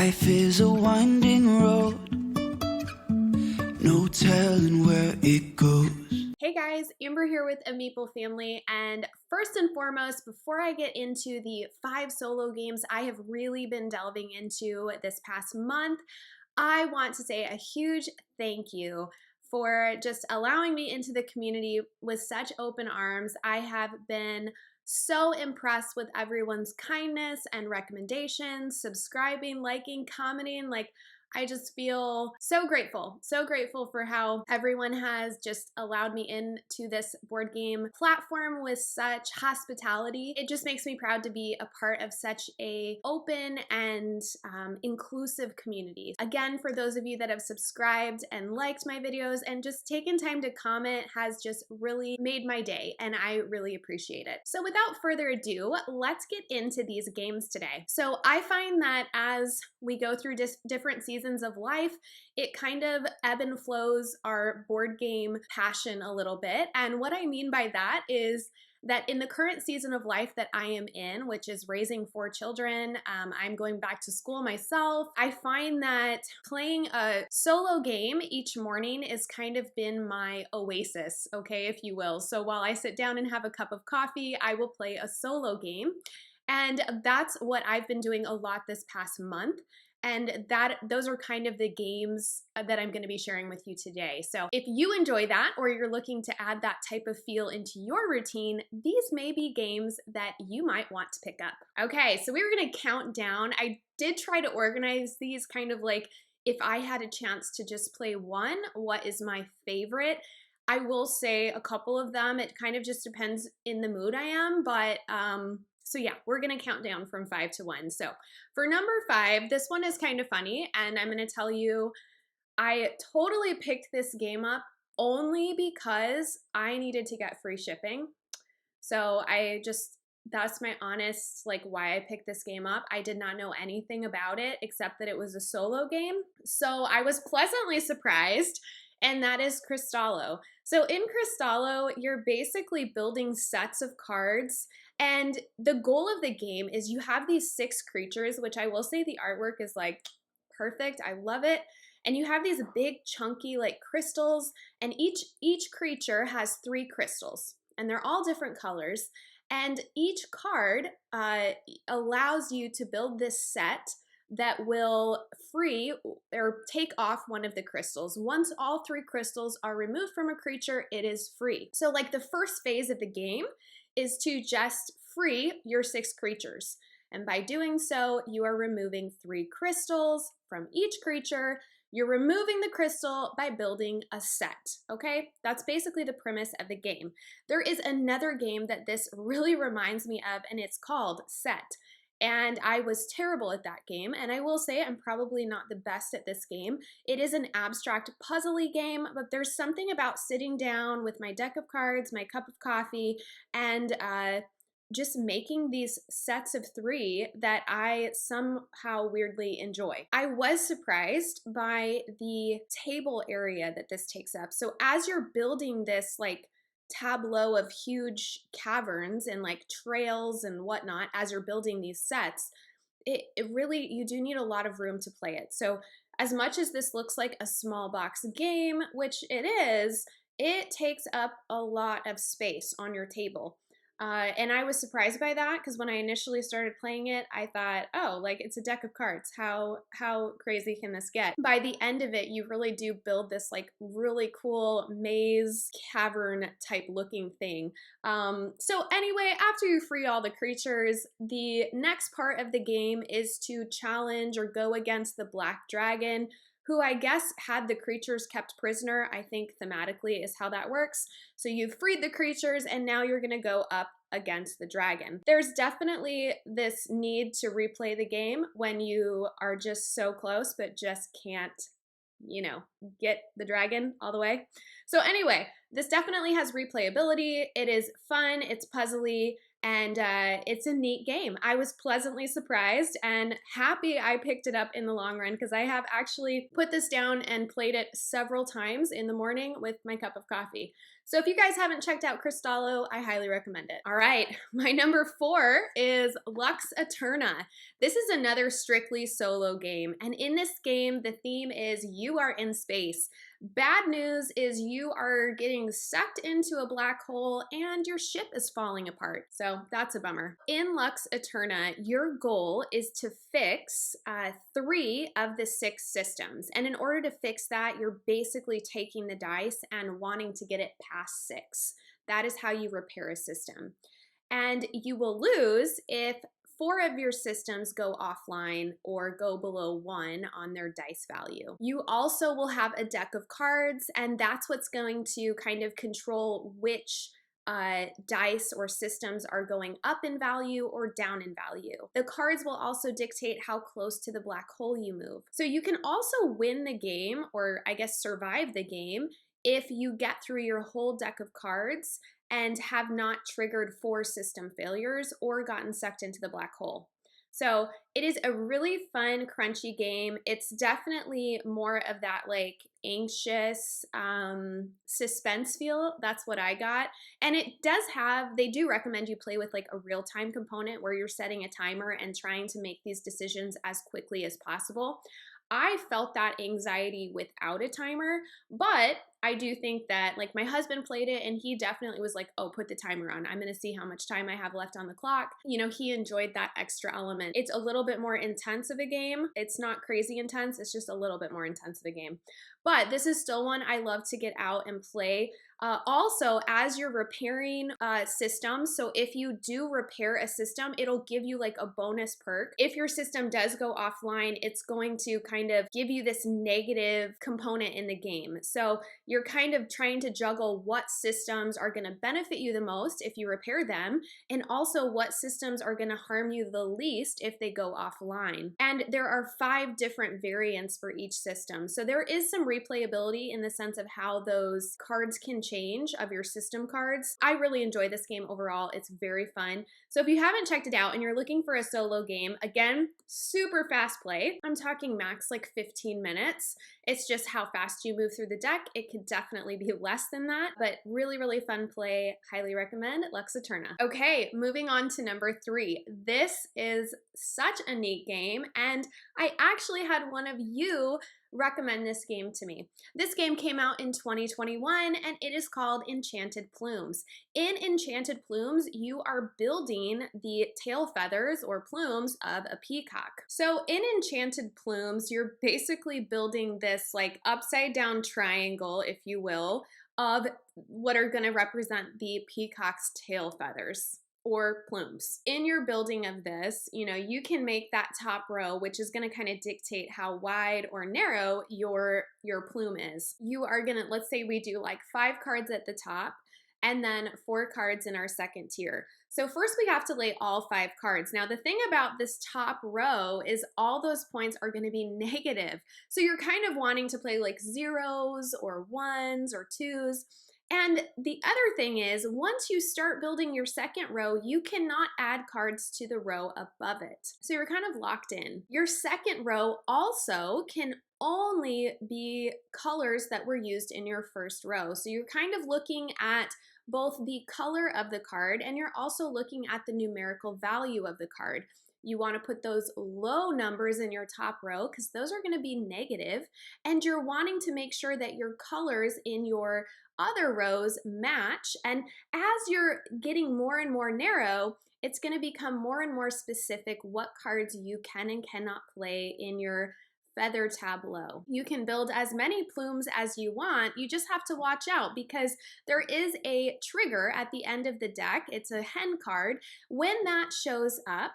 Life is a winding road, no telling where it goes. Hey guys, Amber here with A Meeple Family, and first and foremost, before I get into the 5 solo games I have really been delving into this past month, I want to say a huge thank you for just allowing me into the community with such open arms. I have been so impressed with everyone's kindness and recommendations, subscribing, liking, commenting. I just feel so grateful for how everyone has just allowed me into this board game platform with such hospitality. It just makes me proud to be a part of such a open and inclusive community. Again, for those of you that have subscribed and liked my videos and just taken time to comment has just really made my day, and I really appreciate it. So without further ado, let's get into these games today. So I find that as we go through different seasons of life, it kind of ebb and flows our board game passion a little bit. And what I mean by that is that in the current season of life that I am in, which is raising 4 children, I'm going back to school myself, I find that playing a solo game each morning has kind of been my oasis, okay, if you will. So while I sit down and have a cup of coffee, I will play a solo game. And that's what I've been doing a lot this past month. And those are kind of the games that I'm going to be sharing with you today. So if you enjoy that, or you're looking to add that type of feel into your routine, these may be games that you might want to pick up. Okay, so we're going to count down. I did try to organize these kind of like, if I had a chance to just play one, what is my favorite? I will say a couple of them. It kind of just depends in the mood I am, but so yeah, we're gonna count down from 5 to 1. So for number 5, this one is kind of funny, and I'm gonna tell you, I totally picked this game up only because I needed to get free shipping. So that's my honest, why I picked this game up. I did not know anything about it except that it was a solo game. So I was pleasantly surprised, and that is Cristallo. So in Cristallo, you're basically building sets of cards, and the goal of the game is you have these 6 creatures, which I will say the artwork is perfect. I love it. And you have these big chunky crystals, and each creature has 3 crystals, and they're all different colors. And each card allows you to build this set that will free or take off one of the crystals. Once all 3 crystals are removed from a creature, it is free. So the first phase of the game is to just free your 6 creatures. And by doing so, you are removing 3 crystals from each creature. You're removing the crystal by building a set, okay? That's basically the premise of the game. There is another game that this really reminds me of, and it's called Set. And I was terrible at that game, and I will say I'm probably not the best at this game. It is an abstract puzzly game, but there's something about sitting down with my deck of cards, my cup of coffee, and just making these sets of 3 that I somehow weirdly enjoy. I was surprised by the table area that this takes up. So as you're building this tableau of huge caverns and trails and whatnot, as you're building these sets, it really, you do need a lot of room to play it. So as much as this looks like a small box game, which it is, it takes up a lot of space on your table. And I was surprised by that, because when I initially started playing it, I thought, oh, it's a deck of cards. How crazy can this get? By the end of it, you really do build this really cool maze cavern type looking thing. So anyway, after you free all the creatures, the next part of the game is to challenge or go against the Black Dragon, who I guess had the creatures kept prisoner. I think thematically is how that works. So you've freed the creatures, and now you're gonna go up against the dragon. There's definitely this need to replay the game when you are just so close but just can't, get the dragon all the way. So anyway, this definitely has replayability. It is fun, it's puzzly, and it's a neat game. I was pleasantly surprised and happy I picked it up in the long run because I have actually put this down and played it several times in the morning with my cup of coffee. So if you guys haven't checked out Cristallo, I highly recommend it. All right, my number 4 is Lux Eterna. This is another strictly solo game, and in this game, the theme is you are in space. Bad news is you are getting sucked into a black hole and your ship is falling apart. So that's a bummer. In Lux Eterna, your goal is to fix 3 of the 6 systems. And in order to fix that, you're basically taking the dice and wanting to get it past 6. That is how you repair a system. And you will lose if 4 of your systems go offline or go below 1 on their dice value. You also will have a deck of cards, and that's what's going to kind of control which dice or systems are going up in value or down in value. The cards will also dictate how close to the black hole you move. So you can also win the game, or I guess survive the game, if you get through your whole deck of cards and have not triggered 4 system failures or gotten sucked into the black hole. So it is a really fun, crunchy game. It's definitely more of that like anxious suspense feel. That's what I got. And it does have, they do recommend you play with like a real-time component where you're setting a timer and trying to make these decisions as quickly as possible. I felt that anxiety without a timer, but I do think that like my husband played it and he definitely was like, oh, put the timer on. I'm going to see how much time I have left on the clock. You know, he enjoyed that extra element. It's a little bit more intense of a game. It's not crazy intense. It's just a little bit more intense of a game. But this is still one I love to get out and play. Also, as you're repairing systems, so if you do repair a system, it'll give you like a bonus perk. If your system does go offline, it's going to kind of give you this negative component in the game. So you're kind of trying to juggle what systems are going to benefit you the most if you repair them, and also what systems are going to harm you the least if they go offline. And there are 5 different variants for each system. So there is some replayability in the sense of how those cards can change of your system cards. I really enjoy this game overall. It's very fun. So if you haven't checked it out and you're looking for a solo game, again, super fast play. I'm talking max like 15 minutes. It's just how fast you move through the deck. It could definitely be less than that, but really, really fun play. Highly recommend Lux Eterna. Okay, moving on to number 3. This is such a neat game, and I actually had one of you recommend this game to me. This game came out in 2021 and it is called Enchanted Plumes. In Enchanted Plumes, you are building the tail feathers or plumes of a peacock. So in Enchanted Plumes, you're basically building this like upside down triangle, if you will, of what are going to represent the peacock's tail feathers or plumes. In your building of this, you know, you can make that top row, which is going to kind of dictate how wide or narrow your plume is. You are going to, let's say we do like 5 cards at the top and then 4 cards in our second tier. So first we have to lay all 5 cards. Now the thing about this top row is all those points are going to be negative. So you're kind of wanting to play like 0s or 1s or 2s. And the other thing is, once you start building your second row, you cannot add cards to the row above it. So you're kind of locked in. Your second row also can only be colors that were used in your first row. So you're kind of looking at both the color of the card and you're also looking at the numerical value of the card. You want to put those low numbers in your top row because those are going to be negative, and you're wanting to make sure that your colors in your other rows match. And as you're getting more and more narrow, it's going to become more and more specific what cards you can and cannot play in your feather tableau. You can build as many plumes as you want. You just have to watch out because there is a trigger at the end of the deck. It's a hen card. When that shows up,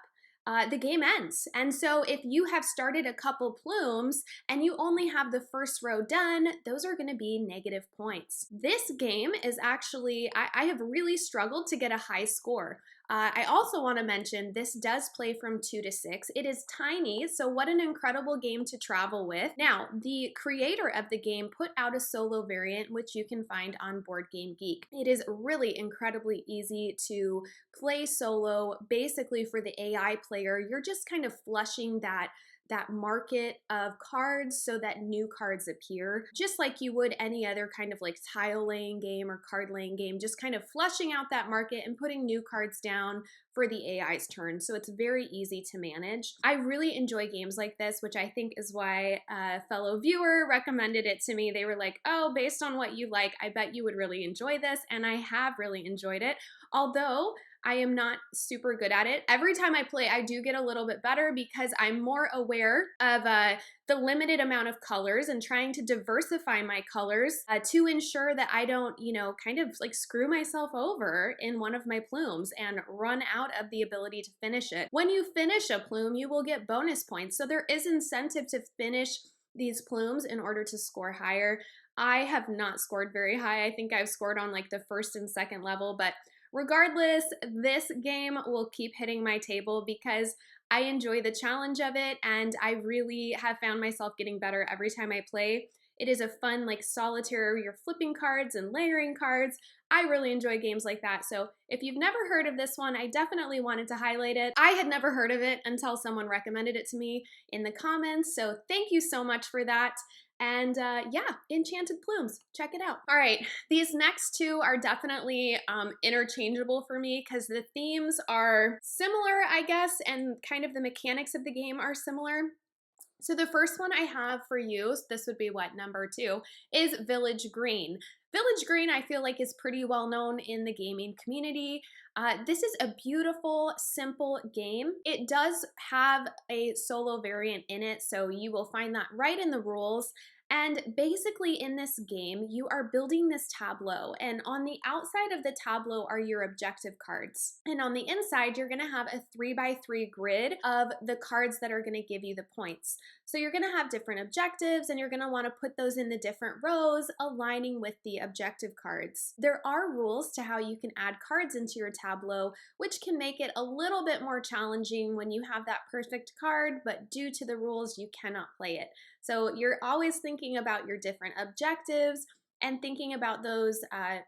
the game ends. And so if you have started a couple plumes and you only have the first row done, those are going to be negative points. This game is actually, I have really struggled to get a high score. I also want to mention this does play from 2 to 6. It is tiny, so what an incredible game to travel with. Now, the creator of the game put out a solo variant, which you can find on Board Game Geek. It is really incredibly easy to play solo. Basically, for the AI player, you're just kind of flushing that market of cards so that new cards appear, just like you would any other kind of like tile laying game or card laying game, just kind of flushing out that market and putting new cards down for the AI's turn. So it's very easy to manage. I really enjoy games like this, which I think is why a fellow viewer recommended it to me. They were like, oh, based on what you like, I bet you would really enjoy this. And I have really enjoyed it. Although I am not super good at it. Every time I play, I do get a little bit better because I'm more aware of the limited amount of colors and trying to diversify my colors to ensure that I don't, kind of like screw myself over in one of my plumes and run out of the ability to finish it. When you finish a plume, you will get bonus points. So there is incentive to finish these plumes in order to score higher. I have not scored very high. I think I've scored on like the first and second level, but regardless, this game will keep hitting my table because I enjoy the challenge of it, and I really have found myself getting better every time I play. It is a fun, like solitaire, you're flipping cards and layering cards. I really enjoy games like that. So if you've never heard of this one, I definitely wanted to highlight it. I had never heard of it until someone recommended it to me in the comments. So thank you so much for that. And yeah, Enchanted Plumes, check it out. All right, these next two are definitely interchangeable for me because the themes are similar, I guess, and kind of the mechanics of the game are similar. So the first one I have for you, this would be what, number 2, is Village Green. Village Green, I feel like, is pretty well known in the gaming community. This is a beautiful, simple game. It does have a solo variant in it, so you will find that right in the rules. And basically in this game, you are building this tableau, and on the outside of the tableau are your objective cards. And on the inside, you're gonna have a 3x3 grid of the cards that are gonna give you the points. So you're gonna have different objectives, and you're gonna wanna put those in the different rows, aligning with the objective cards. There are rules to how you can add cards into your tableau, which can make it a little bit more challenging when you have that perfect card, but due to the rules, you cannot play it. So you're always thinking about your different objectives and thinking about those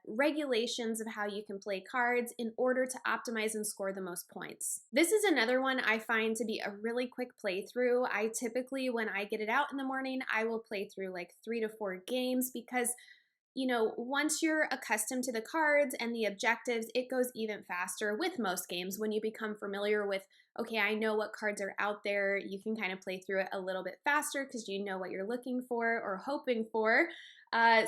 regulations of how you can play cards in order to optimize and score the most points. This is another one I find to be a really quick playthrough. I typically, when I get it out in the morning, I will play through like 3 to 4 games because once you're accustomed to the cards and the objectives, it goes even faster with most games. When you become familiar with, okay, I know what cards are out there, you can kind of play through it a little bit faster because you know what you're looking for or hoping for.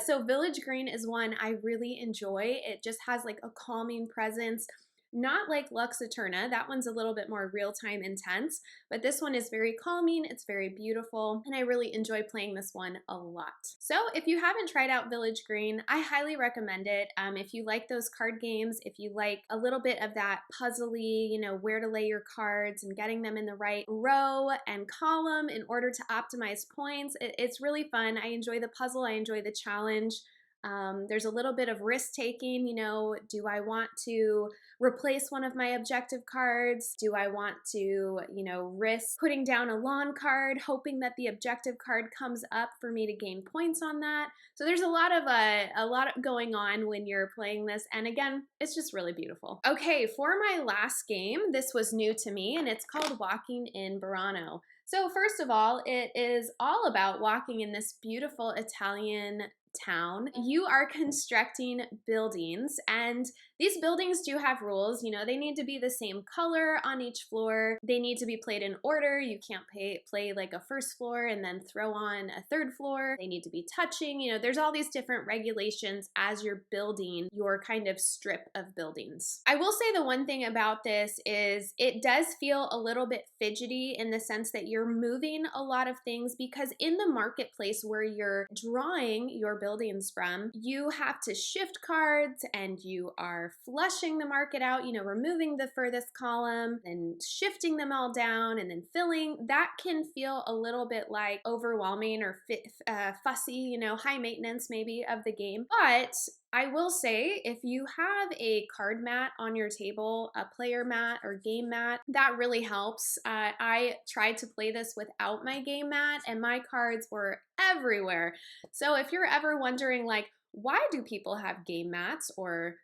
So Village Green is one I really enjoy. It just has like a calming presence. Not like Lux Eterna, that one's a little bit more real-time intense, but this one is very calming, it's very beautiful, and I really enjoy playing this one a lot. So if you haven't tried out Village Green, I highly recommend it. If you like those card games, if you like a little bit of that puzzly, where to lay your cards and getting them in the right row and column in order to optimize points, it's really fun. I enjoy the puzzle, I enjoy the challenge. There's a little bit of risk taking, do I want to replace one of my objective cards? Do I want to, risk putting down a lawn card, hoping that the objective card comes up for me to gain points on that? So there's a lot of going on when you're playing this, and again, it's just really beautiful. Okay, for my last game, this was new to me, and it's called Walking in Burano. So first of all, it is all about walking in this beautiful Italian town. You are constructing buildings, and these buildings do have rules. They need to be the same color on each floor. They need to be played in order. You can't play like a first floor and then throw on a third floor. They need to be touching. There's all these different regulations as you're building your kind of strip of buildings. I will say the one thing about this is it does feel a little bit fidgety in the sense that you're moving a lot of things, because in the marketplace where you're drawing your buildings from, you have to shift cards and you are are flushing the market out, you know, removing the furthest column and shifting them all down and then filling, that can feel a little bit like overwhelming or fussy, you know, high maintenance maybe of the game. But I will say, if you have a card mat on your table, a player mat or game mat, that really helps. I tried to play this without my game mat and my cards were everywhere. So if you're ever wondering, like, why do people have game mats or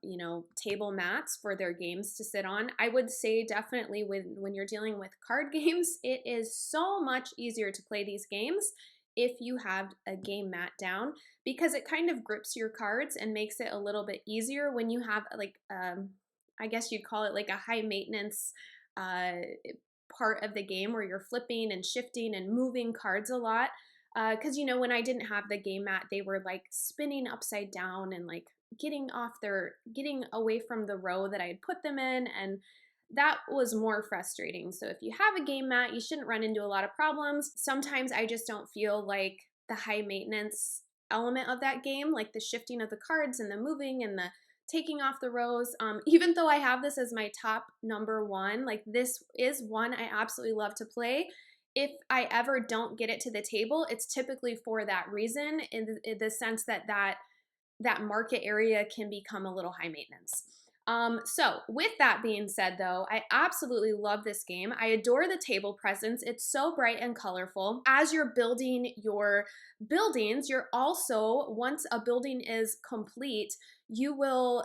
you know, table mats for their games to sit on, I would say definitely when you're dealing with card games, it is so much easier to play these games if you have a game mat down, because it kind of grips your cards and makes it a little bit easier when you have like, I guess you'd call it like a high maintenance part of the game where you're flipping and shifting and moving cards a lot. Because, you know, when I didn't have the game mat, they were like spinning upside down and like getting away from the row that I had put them in, and that was more frustrating. So if you have a game mat, you shouldn't run into a lot of problems. Sometimes I just don't feel like the high maintenance element of that game, like the shifting of the cards and the moving and the taking off the rows. Even though I have this as my top number one, like this is one I absolutely love to play. If I ever don't get it to the table, it's typically for that reason, in the sense that that market area can become a little high maintenance. So with that being said though, I absolutely love this game. I adore the table presence. It's so bright and colorful. As you're building your buildings, you're also, once a building is complete, you will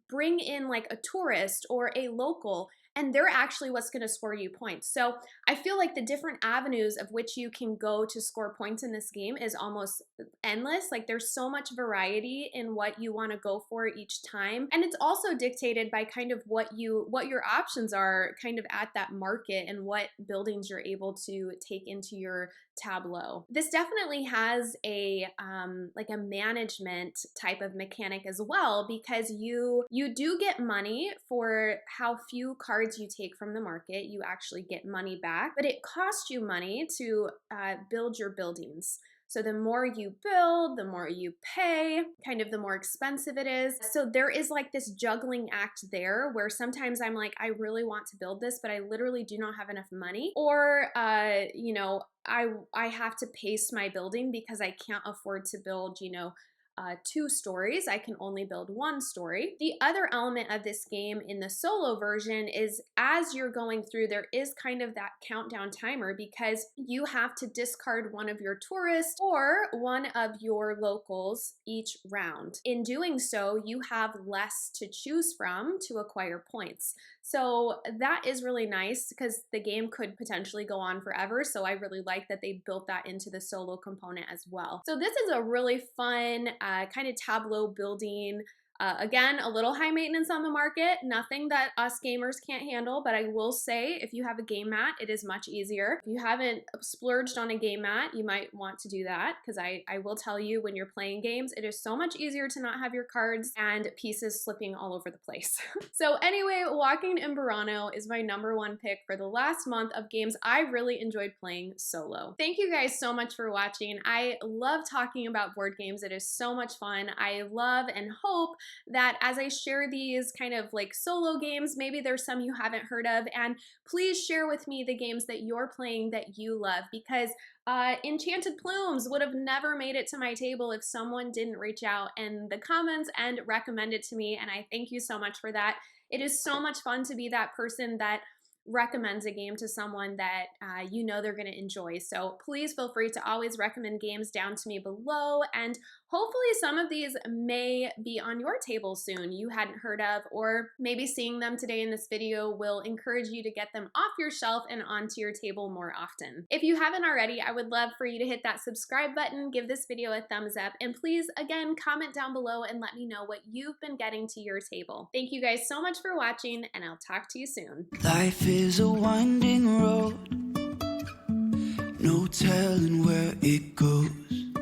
bring in like a tourist or a local, and they're actually what's going to score you points. So I feel like the different avenues of which you can go to score points in this game is almost endless. Like there's so much variety in what you want to go for each time. And it's also dictated by kind of what your options are kind of at that market and what buildings you're able to take into your tableau. This definitely has a like a management type of mechanic as well, because you do get money for how few cards you take from the market. You actually get money back, but it costs you money to build your buildings. So the more you build, the more you pay, kind of the more expensive it is. So there is like this juggling act there where sometimes I'm like, I really want to build this, but I literally do not have enough money. Or, you know, I have to pace my building because I can't afford to build, you know, 2 stories. I can only build 1 story. The other element of this game in the solo version is as you're going through, there is kind of that countdown timer, because you have to discard one of your tourists or one of your locals each round. In doing so, you have less to choose from to acquire points. So that is really nice because the game could potentially go on forever. So I really like that they built that into the solo component as well. So this is a really fun kind of tableau building. Again, a little high maintenance on the market, nothing that us gamers can't handle, but I will say if you have a game mat, it is much easier. If you haven't splurged on a game mat, you might want to do that, because I will tell you, when you're playing games, it is so much easier to not have your cards and pieces slipping all over the place. So anyway, Walking in Burano is my number 1 pick for the last month of games I really enjoyed playing solo. Thank you guys so much for watching. I love talking about board games. It is so much fun. I love and hope that as I share these kind of like solo games, maybe there's some you haven't heard of, and please share with me the games that you're playing that you love, because Enchanted Plumes would have never made it to my table if someone didn't reach out in the comments and recommend it to me, and I thank you so much for that. It is so much fun to be that person that recommends a game to someone that you know they're going to enjoy. So please feel free to always recommend games down to me below, and hopefully some of these may be on your table soon you hadn't heard of, or maybe seeing them today in this video will encourage you to get them off your shelf and onto your table more often. If you haven't already, I would love for you to hit that subscribe button, give this video a thumbs up, and please, again, comment down below and let me know what you've been getting to your table. Thank you guys so much for watching, and I'll talk to you soon. Life is a winding road, no telling where it goes.